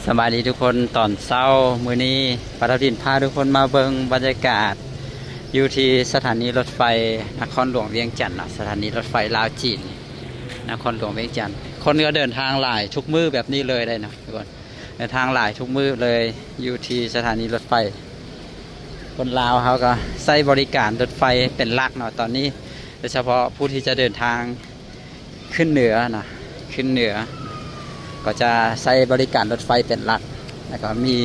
สบายดีทุกคนตอนเช้ามื้อนี้ปฐดินพาทุกคนมาเบิ่งบรรยากาศอยู่ที่สถานีรถไฟนครหลวงเวียงจันทร์สถานีรถไฟลาวจีนนครหลวงเวียงจันทร์คนก็เดินทางหลายทุกมื้อแบบนี้เลยได้นะทุกคนเดินทางหลายทุกมื้อเลยอยู่ที่สถานีรถไฟคนลาวเขาก็ใช้บริการรถไฟเป็นหลักเนาะตอนนี้โดยเฉพาะผู้ที่จะเดินทางขึ้นเหนือนะขึ้นเหนือก็จะใช้บริการรถไฟเป็นหลักแล้วก็มี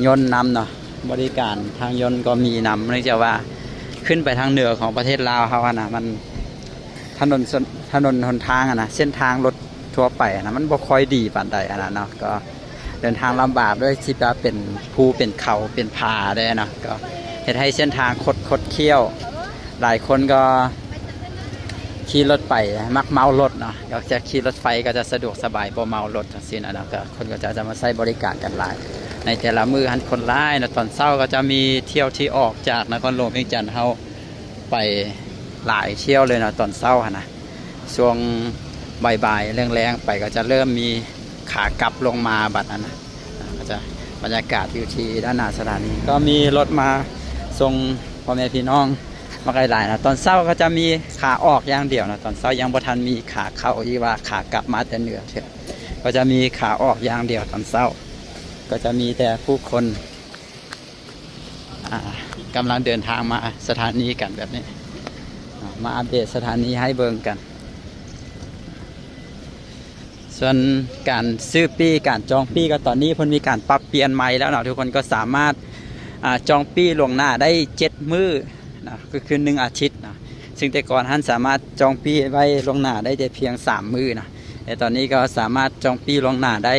ยนต์นำเนาะบริการทางยนต์ก็มีนำเนื่องจากว่าขึ้นไปทางเหนือของประเทศลาวเขาอะนะมันถนนหนทางอะนะเส้นทางรถทั่วไปนะมันบ่ค่อยดีปานใดอะนะเนาะก็เดินทางลำบากด้วยที่จะเป็นภูเป็นเขาเป็นผาได้เนาะก็เฮ็ดให้เส้นทางคดเคี้ยวหลายคนก็ขี่รถไปมักเมารถเนาะอยากจะขี่รถไฟก็จะสะดวกสบายบ่เมารถทั้งสิ้นนะก็คนก็จะมาใช้บริการกันหลายในแต่ละมื้อหันคนร้ายนะตอนเช้าก็จะมีเที่ยวที่ออกจากนครหลวงเวียงจันทร์เฮาไปหลายเที่ยวเลยนะตอนเช้านะช่วงบ่ายๆแรงๆไปก็จะเริ่มมีขากลับลงมาบัดนั้นนะก็จะบรรยากาศอยู่ที่ด้านหน้าสถานีก็มีรถมาส่งพ่อแม่พี่น้องมาไกลหลายนะตอนเช้าก็จะมีขาออกอย่างเดียวนะตอนเช้ายังบ่ทันมีขาเข้าที่ว่าขากลับมาแต่เหนือเถอะก็จะมีขาออกอย่างเดียวตอนเช้าก็จะมีแต่ผู้คนกำลังเดินทางมาสถานีกันแบบนี้มาอัปเดตสถานีให้เบิ่งกันส่วนการซื้อปี้การจองปี้ก็ตอนนี้เพิ่นมีการปรับเปลี่ยนใหม่แล้วเนาะทุกคนก็สามารถจองปี้ล่วงหน้าได้7มื้อนะก็คือ1อาทิตย์นะซึ่งแต่ก่อนท่านสามารถจองปี้ไว้ล่วงหน้าได้แต่เพียง3มื้อนะแต่ตอนนี้ก็สามารถจองปี้ล่วงหน้าได้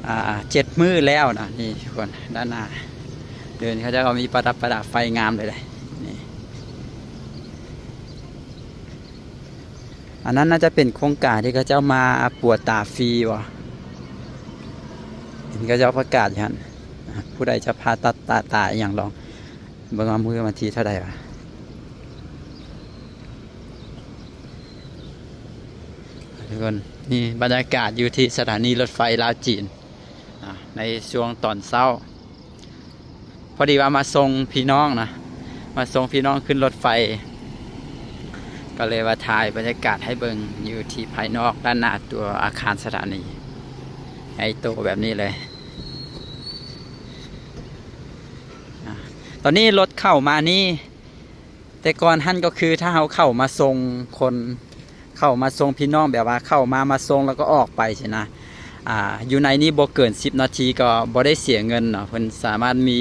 7มื้อแล้วนะนี่ทุกคนด้านหน้าเดินเขาจะก็มีประดับไฟงามเลยนี่อันนั้นน่าจะเป็นโครงการที่เขาเจ้ามาปวดตาฟรีวะเห็นเขาเจ้าประกาศอย่างนั้นผู้ใดจะพาตัดตาอย่างลองเบิ่งว่ามือมาทีเท่าใดวะทุกคนนี่บรรยากาศอยู่ที่สถานีรถไฟลาวจีนในช่วงตอนเช้าพอดีว่ามาส่งพี่น้องนะมาส่งพี่น้องขึ้นรถไฟก็เลยว่าถ่ายบรรยากาศให้เบิ่งอยู่ที่ภายนอกด้านหน้าตัวอาคารสถานีไอ้โตแบบนี้เลยตอนนี้รถเข้ามานี่แต่ก่อนท่านก็คือถ้าเขาเข้ามาส่งคนเข้ามาส่งพี่น้องแบบว่าเข้ามาส่งแล้วก็ออกไปใช่นะอยู่ในนี้บ่เกิน10นาทีก็บ่ได้เสียเงินเนาะเพิ่นสามารถมี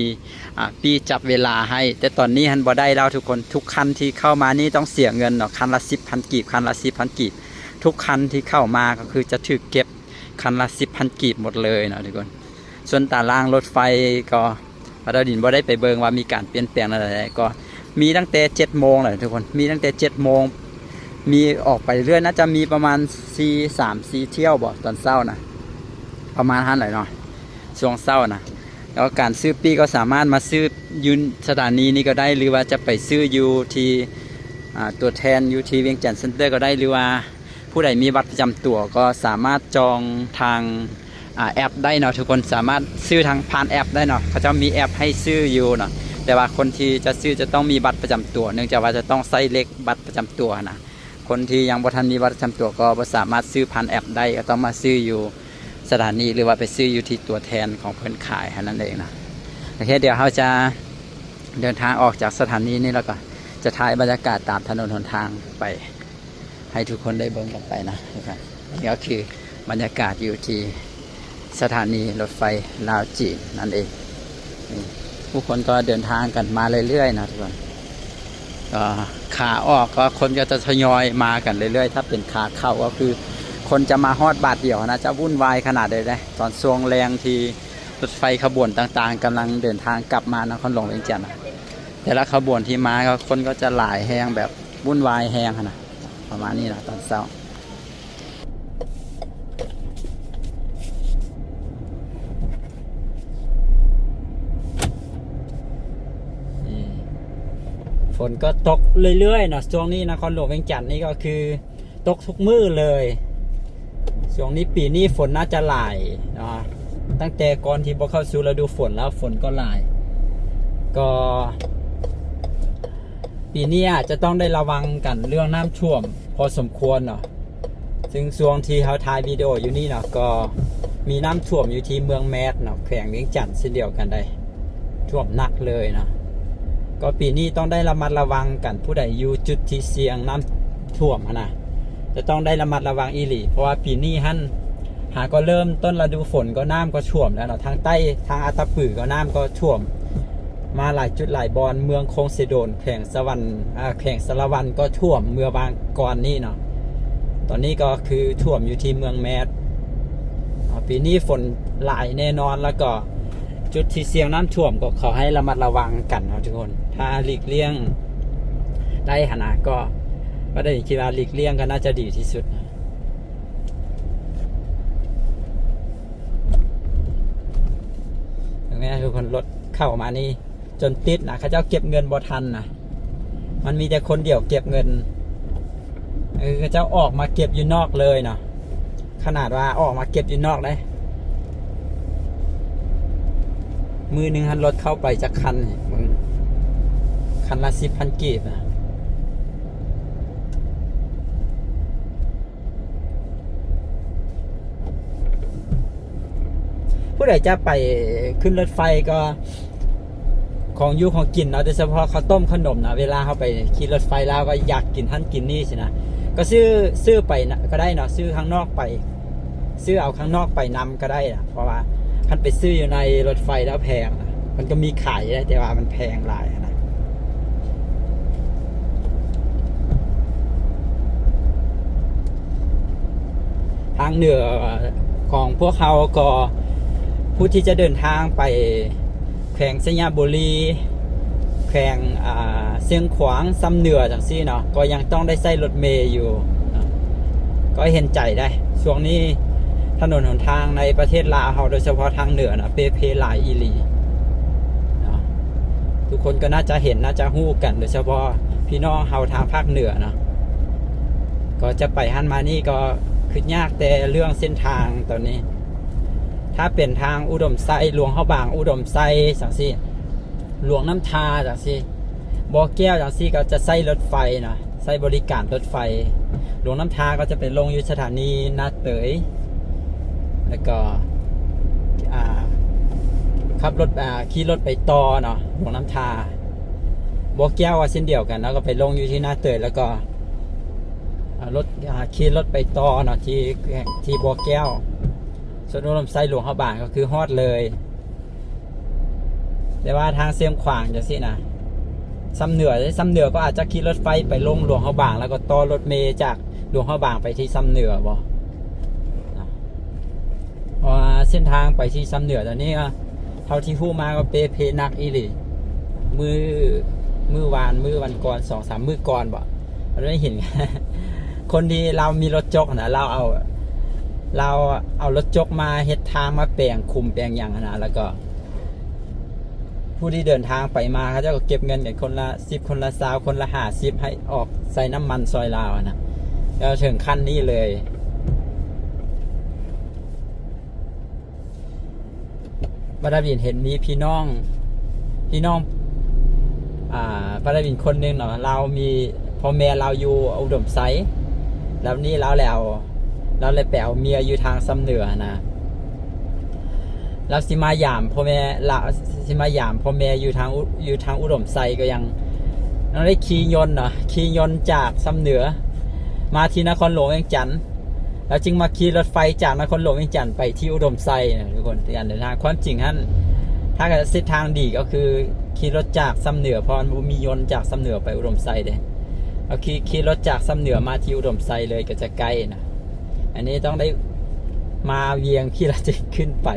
ปีจับเวลาให้แต่ตอนนี้ท่านบ่ได้แล้วทุกคนทุกคันที่เข้ามานี่ต้องเสียเงินเนาะคันละ 10,000 กีบคันละ 10,000 กีบทุกคันที่เข้ามาก็คือจะถูกเก็บคันละ 10,000 กีบหมดเลยเนาะทุกคนส่วนตารางรถไฟก็พระดาวดินบ่ได้ไปเบิ่งว่ามีการเปลี่ยนแปลงอะไรก็มีตั้งแต่ 7 โมงเลยทุกคนมีตั้งแต่ 7 โมงมีออกไปเรื่อยน่าจะมีประมาณ4 เที่ยวบ่ตอนเช้านะประมาณ5หน่อยเนาะช่วงเช้านะแล้วการซื้อปี้ก็สามารถมาซื้อยืนสถานีนี้ก็ได้หรือว่าจะไปซื้ออยู่ที่ตัวแทนอยู่ที่เวียงจันทร์เซ็นเตอร์ก็ได้หรือว่าผู้ใดมีบัตรประจำตัวก็สามารถจองทางแอปได้เนาะทุกคนสามารถซื้อทางผ่านแอปได้เนาะเขาจะมีแอปให้ซื้ออยู่เนาะแต่ว่าคนที่จะซื้อจะต้องมีบัตรประจำตัวเนื่องจากว่าจะต้องใส่เลขบัตรประจำตัวนะคนที่ยังบ่ทันมีบัตรประจำตัวก็บ่สามารถซื้อผ่านแอปได้ก็ต้องมาซื้ออยู่สถานีหรือว่าไปซื้ออยู่ที่ตัวแทนของเพื่อนขายนั่นเองนะโอเคเดี๋ยวเราจะเดินทางออกจากสถานีนี้แล้วก็จะถ่ายบรรยากาศตามถนนหนทางไปให้ทุกคนได้เบิ่งกันไปนะครับนี่ก็คือบรรยากาศอยู่ที่สถานีรถไฟลาวจีนนั่นเองผู้คนก็เดินทางกันมาเรื่อยๆนะทุกคนก็ขาออกก็คนก็จะทยอยมากันเรื่อยๆถ้าเป็นขาเข้าก็คือคนจะมาฮอดบาทเดียวนะจะวุ่นวายขนาดใดเลยตอนช่วงแรงที่รถไฟขบวนต่างๆกำลังเดินทางกลับมานครหลวงเวียงจันทร์แต่ละขบวนที่มาก็คนก็จะหลายแหงแบบวุ่นวายแหงนะประมาณนี้นะตอนเช้าฝนก็ตกเรื่อยๆนะช่วงนี้นครหลวงเวียงจันทร์นี่ก็คือตกทุกมื้อเลย ช่วงนี้ปีนี้ฝนน่าจะหลายนะตั้งแต่ก่อนที่บ่เข้าสู่ฤดูฝนแล้วฝนก็หลาย ก็ปีนี้อาจจะต้องได้ระวังกันเรื่องน้ำท่วมพอสมควรเนาะซึ่งช่วงที่เขาถ่ายวิดีโออยู่นี่เนาะก็มีน้ำท่วมอยู่ที่เมืองแมสเนาะแขวงเวียงจันทร์เช่นเดียวกันได้ท่วมหนักเลยนะก็ปีนี้ต้องได้ระมัดระวังกันผู้ใดอยู่จุดที่เสี่ยงน้ำท่วมนะจะต้องได้ระมัดระวังอีหลีเพราะว่าปีนี้ฮั่นหาก็เริ่มต้นฤดูฝนก็น้ำก็ท่วมแล้วเนาะทางใต้ทางอาตาปือก็น้ำก็ท่วมมาหลายจุดหลายบอนเมืองคงเสโดนแข่งสวรรค์แข่งสารวันก็ท่วมเมื่อบางก่อนนี่เนาะตอนนี้ก็คือท่วมอยู่ที่เมืองแมสปีนี้ฝนหลายแน่นอนแล้วก็จุดที่เสี่ยงน้ำท่วมก็ขอให้ระมัดระวังกันนะทุกคนถ้าหลีกเลี่ยงได้ขนาดก็ได้คิดว่าหลีกเลี่ยงก็น่าจะดีที่สุดอย่างนี้ทุกคนรถเข้ามานี่จนติดนะเขาเจ้าเก็บเงินบ่ทันนะมันมีแต่คนเดียวเก็บเงินเขาเจ้าออกมาเก็บอยู่นอกเลยเนาะขนาดว่าออกมาเก็บอยู่นอกได้มือหนึ่งหันรถเข้าไปจากคันมึงคันละ10,000 กีบนะผู้ใดจะไปขึ้นรถไฟก็ของอยู่ของกินเนาะโดยเฉพาะข้าวต้มขนมนะเวลาเขาไปขี่รถไฟแล้วก็อยากกินท่านกินนี่สินะก็ซื้อไปนะก็ได้เนาะซื้อข้างนอกไปซื้อเอาข้างนอกไปนำก็ได้นะเพราะว่าท่านไปซื้ออยู่ในรถไฟแล้วแพงนะมันก็มีขายได้แต่ว่ามันแพงหลายนะทางเหนือของพวกเขาก็ผู้ที่จะเดินทางไปแขวงสัญญาบุรีแขวงเชียงขวางซ้ำเหนือจังซี่เนาะก็ยังต้องได้ใช้รถเมล์อยู่ก็เห็นใจได้ช่วงนี้ถนนหนทางในประเทศลาวเราโดยเฉพาะทางเหนือนะเพหลายอีหลีทุกคนก็น่าจะเห็นน่าจะฮู้กันโดยเฉพาะพี่น้องเฮาทางภาคเหนือเนาะก็จะไปหันมานี่ก็คือยากแต่เรื่องเส้นทางตอนนี้ถ้าเป็นทางอุดมไซหลวงเฮาบางอุดมไซจังซี่หลวงน้ำทาจังซี่บ่อแก้วจังซี่ก็จะใช้รถไฟนะใช้บริการรถไฟหลวงน้ำทาก็จะเป็นลงอยู่สถานีนาเตยแล้วก็ขับรถขี่รถไปต่อเนาะหลวงน้ำทาบ่อแก้วว่าเช่นเดียวกันแล้วก็ไปลงอยู่ที่นาเตยแล้วก็รถขี่รถไปต่อเนาะที่บ่อแก้วส่วนอุดมไซหลวงเฮาบางก็คือฮอดเลยแต่ว่าทางเสียงขวางจะสินะซ้ำเหนือก็อาจจะขี่รถไฟไปลงหลวงเฮาบางแล้วก็ต่อรถเมล์จากหลวงเฮาบางไปที่ซ้ำเหนือบ่เพราะว่าเส้นทางไปที่ซ้ำเหนือตอนนี้เท่าที่ฮู้มาก็เพนักอีหลีมื้อวันก่อน 2-3 มื้อก่อนบ่เราได้เห็น คนที่เรามีรถจกนะเราเอารถจกมาเฮ็ดทางมาแปลงคุมแปลงอย่างนะแล้วก็ผู้ที่เดินทางไปมาเขาจะก็เก็บเงินกันคนละ10คนละ20คนละ50ให้ออกใส่น้ำมันซอยลาวนะแล้วถึงขั้นนี้เลยบดาวินเห็นมีพี่น้องบดาวินคนหนึ่งเนาะเรามีพ่อแม่เราอยู่อุดมไซแล้วนี่เราเลยไปเอาเมียอยู่ทางซ้ำเหนือนะแล้วสิมายามพ่อแม่อยู่ทางอุดมไซก็ยังเราได้ขี่ยนต์จากซ้ำเหนือมาที่นครหลวงเวียงจันทร์แล้วจึงมาขี่รถไฟจากนครหลวงเวียงจันทร์ไปที่อุดมไซนะทุกคนการเดินทางความจริงท่านถ้าเกิดเส้นทางดีก็คือขี่รถจากซ้ำเหนือพอมียนต์จากซ้ำเหนือไปอุดมไซเด้เอาขี่รถจากซ้ำเหนือมาที่อุดมไซเลยก็จะใกล้นะอันนี้ต้องได้มาเวียงพี่ละจะขึ้นไป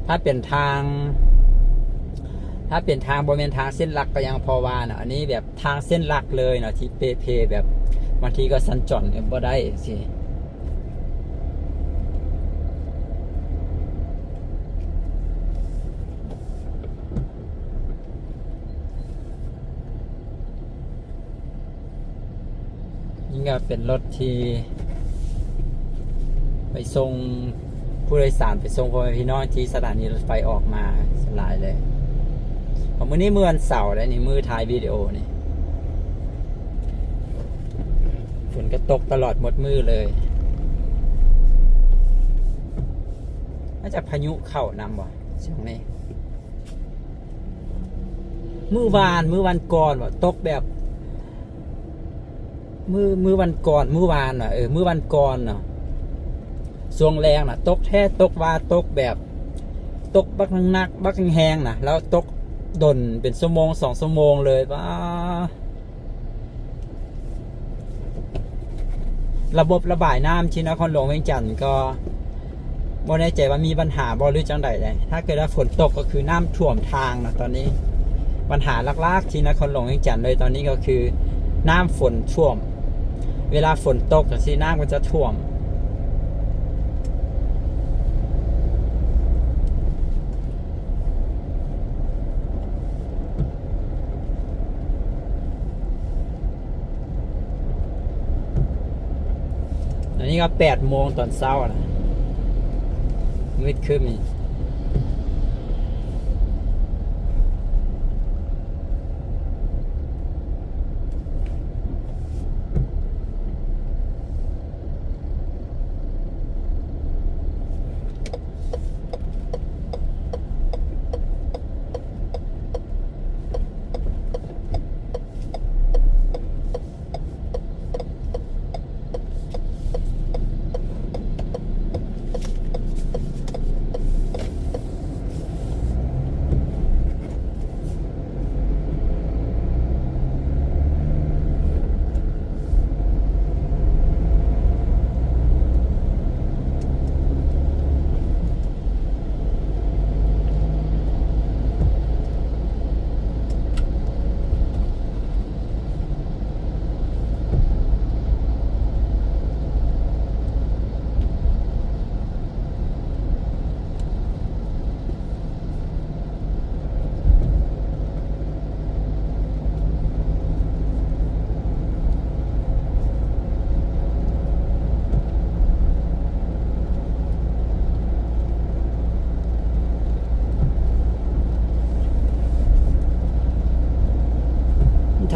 ถ้าเป็นทางบริเวณทางเส้นหลักก็ยังพอว่านะอันนี้แบบทางเส้นหลักเลยนะที่เพแบบบางทีก็สัญจรบ่ได้สิ นี่ก็เป็นรถที่ไปส่งผู้โดยสารไปส่งพ่อแม่พี่น้องที่สถานีรถไฟออกมาสลายเลยของมื้อนี้มื้อวันเสาร์แล้วนี่มื้อถ่ายวิดีโอนี่ฝนก็ตกตลอดหมดมื้อเลยน่าจะพายุเข้านำบ่ช่วงนี้มื้อวันก่อนบ่ตกแบบมื้อวันก่อนมื้อวานน่ะมื้อวันก่อนเนาะช่วงแรงน่ะตกแท้ตกว่าตกแบบตกบักนักบักแห้งน่ะแล้วตกดนเป็นชั่วโมง2 ชั่วโมงเลยว่าระบบระบายน้ำที่นครหลวงเวียงจันทร์ก็บ่แน่ใจว่ามีปัญหาบ่หรือจังใดได้ถ้าเกิดว่าฝนตกก็คือน้ำท่วมทางนะตอนนี้ปัญหาหลักๆที่นครหลวงเวียงจันทร์เลยตอนนี้ก็คือน้ำฝนท่วมเวลาฝนตกสิน้ำก็จะท่วมอันนี้ก็8 โมงตอนเช้านะมืดครึ้มนี่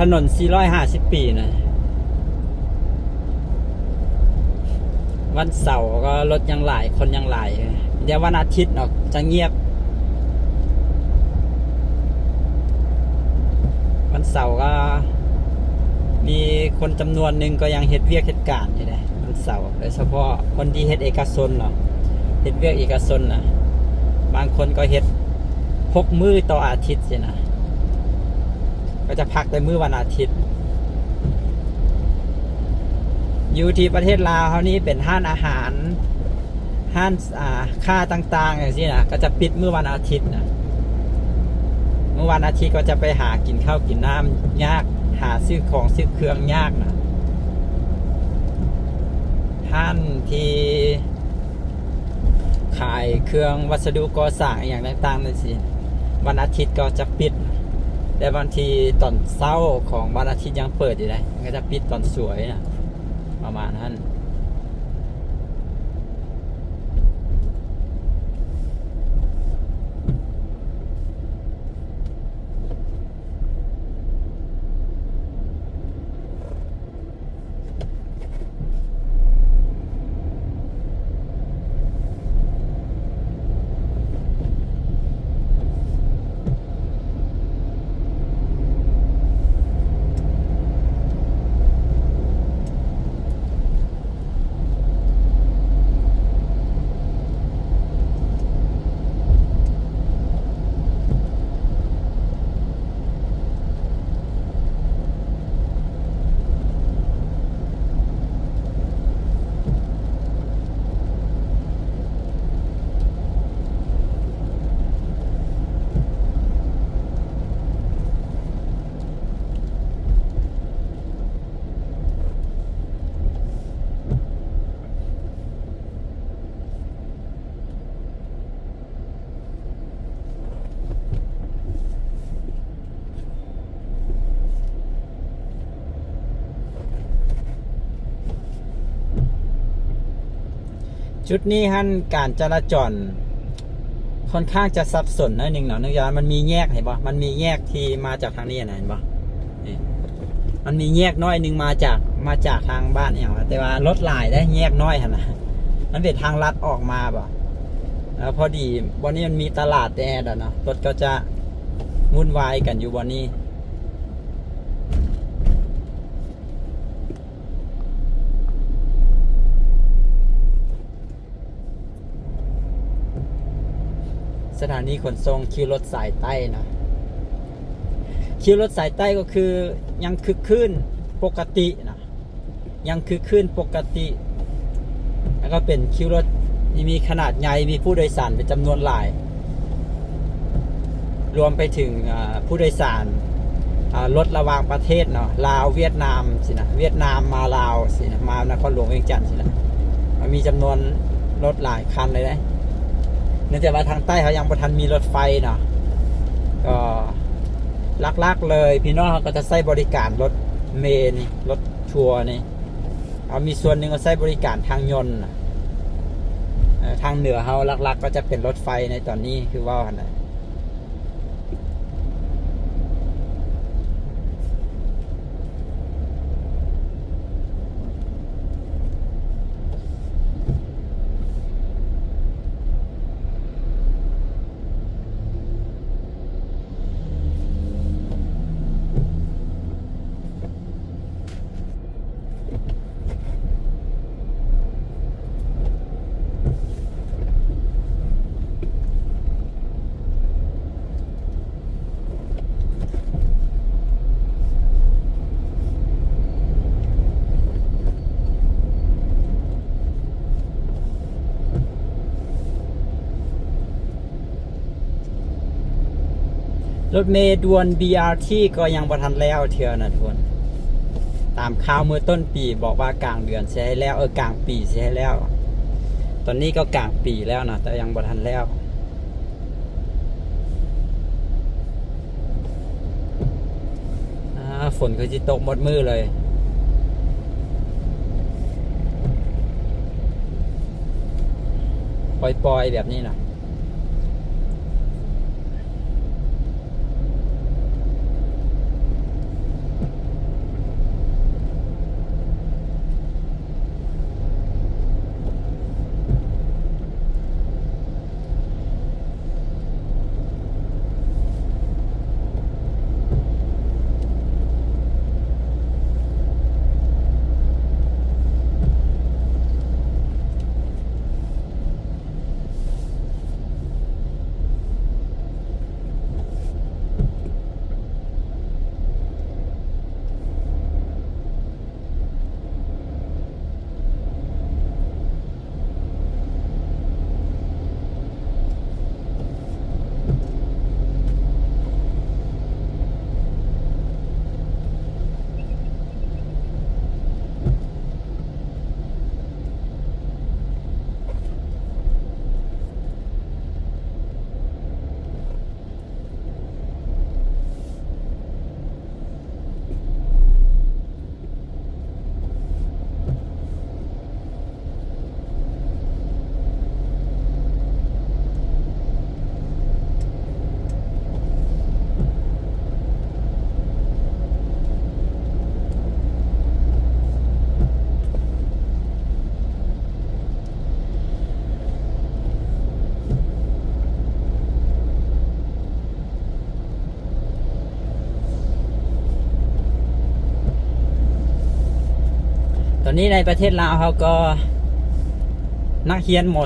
ถนน450 ปีนะวันเสาร์ก็รถยังหลายคนยังหลายเดี๋ยววันอาทิตย์เนาะจะเงียบวันเสาร์ก็มีคนจำนวนหนึ่งก็ยังเฮ็ดเวียกเหตุการณ์อยู่เลยวันเสาร์โดยเฉพาะคนที่เฮ็ดเอกชนเนาะเฮ็ดเวียกเอกชนนะบางคนก็เฮ็ด6 มื้อต่ออาทิตย์สินะก็จะพักแต่มื้อวันอาทิตย์อยู่ที่ประเทศลาวเขานี่เป็นห้านอาหารห้านค่าต่างๆอย่างนี้นะก็จะปิดมื้อวันอาทิตย์นะเมื่อวันอาทิตย์ก็จะไปหากินข้าวกินน้ำยากหาซื้อของซื้อเครื่องยากนะห้านที่ขายเครื่องวัสดุก่อสร้างอย่างต่างๆนั่นสิวันอาทิตย์ก็จะปิดแต่บางทีตอนเช้าของวันอาทิตย์ยังเปิดอยู่เลยมันก็จะปิดตอนสวยนะประมาณนั้น จุดนี้ฮั่นการจราจรค่อนข้างจะสับสนหน่อยหนึ่งเนาะเนื่องจากมันมีแยกเห็นปะมันมีแยกที่มาจากทางนี้นะเห็นปะนี่มันมีแยกน้อยหนึ่งมาจากทางบ้านอย่างแต่ว่ารถหลายได้แยกน้อยขนาดมันเป็นทางลัดออกมาปะแล้วพอดีวันนี้มันมีตลาดแอร์เนาะรถก็จะวุ่นวายกันอยู่วันนี้สถานีขนส่งคิวรถสายใต้นะคิวรถสายใต้ก็คือยังคึกคืนปกตินะยังคึกคืนปกติแล้วก็เป็นคิวรถที่มีขนาดใหญ่มีผู้โดยสารเป็นจำนวนหลายรวมไปถึงผู้โดยสารรถระหว่างประเทศเนาะลาวเวียดนามสินะเวียดนามมาลาวสินะมานครหลวงเวียงจันทร์สินะมันมีจำนวนรถหลายคันเลยนะเนื่องจากว่าทางใต้เขายังประทันมีรถไฟเนาะก็ลักๆเลยพี่น้องเขาก็จะใช้บริการรถเมล์นี่รถทัวร์นี่เอามีส่วนหนึ่งก็ใช้บริการทางยนต์ทางเหนือเขาลักๆก็จะเป็นรถไฟในตอนนี้คือว่าอะไรรถเมล์ด่วน BRT ก็ยังประทันแล้วเทียวนะทุกคนตามข่าวเมื่อต้นปีบอกว่ากลางเดือนเสียให้แล้วกลางปีเสียให้แล้วตอนนี้ก็กลางปีแล้วนะแต่ยังประทันแล้วฝนก็จะตกหมดมือเลยปล่อยๆแบบนี้นะตอนนี้ในประเทศลาวเขาก็นักเรียนม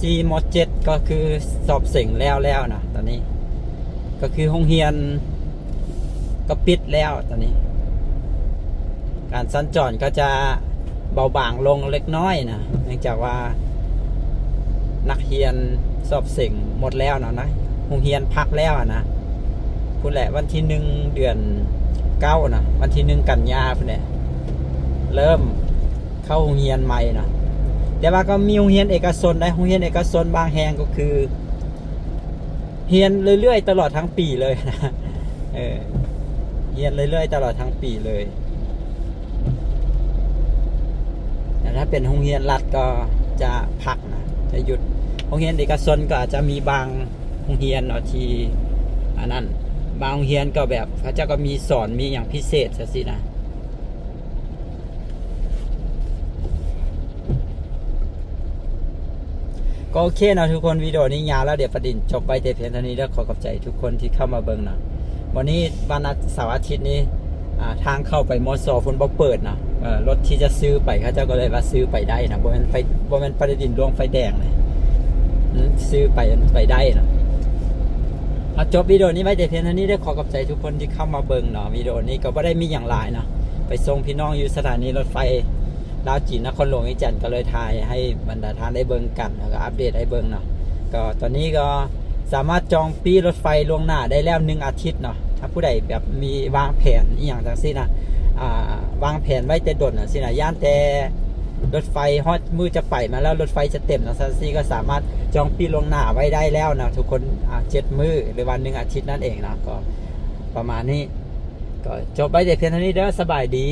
.4 ม.7 ก็คือสอบเสร็จแล้วนะตอนนี้ก็คือโรงเรียนก็ปิดแล้วตอนนี้การสัญจรก็จะเบาบางลงเล็กน้อยนะเนื่องจากว่านักเรียนสอบเสร็จหมดแล้วนะโรงเรียนพักแล้วนะพูดแหละวันที่1 เดือน9นะวันที่1 กันยาพูดแหละเริ่มเข้าโรงเรียนใหม่นะแต่ว่าก็มีโรงเรียนเอกชนได้โรงเรียนเอกชนบางแห่งก็คือเรียนเรื่อยๆตลอดทั้งปีเลยนะเรียนเรื่อยๆตลอดทั้งปีเลยแต่ถ้าเป็นโรงเรียนรัฐก็ จะพักนะจะหยุดโรงเรียนเอกชนก็อาจจะมีบางโรงเรียนเนาะที่อันนั้นบางโรงเรียนก็แบบเขาเจ้าก็มีสอนมีอย่างพิเศษซะสินะก็โอเคนะทุกคนวิดีโอนี้ยาวแล้วเดี๋ยวประดินจบไปแต่เพียงเท่านี้แล้วขอขอบใจทุกคนที่เข้ามาเบิ่งนะวันนี้วันเสาร์อาทิตย์นี้ทางเข้าไปมอสอฝนบ่เปิดนะรถที่จะซื้อไปเขาเจ้าก็เลยว่าซื้อไปได้นะบ่แม่นประดินดวงไฟแดงเลยซื้อไปได้นะจบวิดีโอนี้ไว้แต่เพียงเท่านี้ได้ขอขอบใจทุกคนที่เข้ามาเบิ่งเนาะวิดีโอนี้ก็บ่ได้มีอย่างหลายนะไปส่งพี่น้องอยู่สถานีรถไฟลาวจีนนครหลวงอีจันทร์ก็เลยถ่ายให้บรรดาท่านได้เบิ่งกันแล้วก็อัปเดตให้เบิ่งเนาะก็ตอนนี้ก็สามารถจองปีรถไฟล่วงหน้าได้แล้ว1 อาทิตย์เนาะถ้าผู้ใดแบบมีวางแผนอีหยังจังซี่นะวางแผนไว้แต่ดนน่ะสินะย่านแต่รถไฟฮอตมือจะไปมาแล้วรถไฟจะเต็มนะซันซี่ก็สามารถจองปีล่วงหน้าไว้ได้แล้วนะทุกคน7 มื้อหรือวัน1 อาทิตย์นั่นเองนะก็ประมาณนี้ก็จบไปแต่เพียงเท่านี้เด้อสบายดี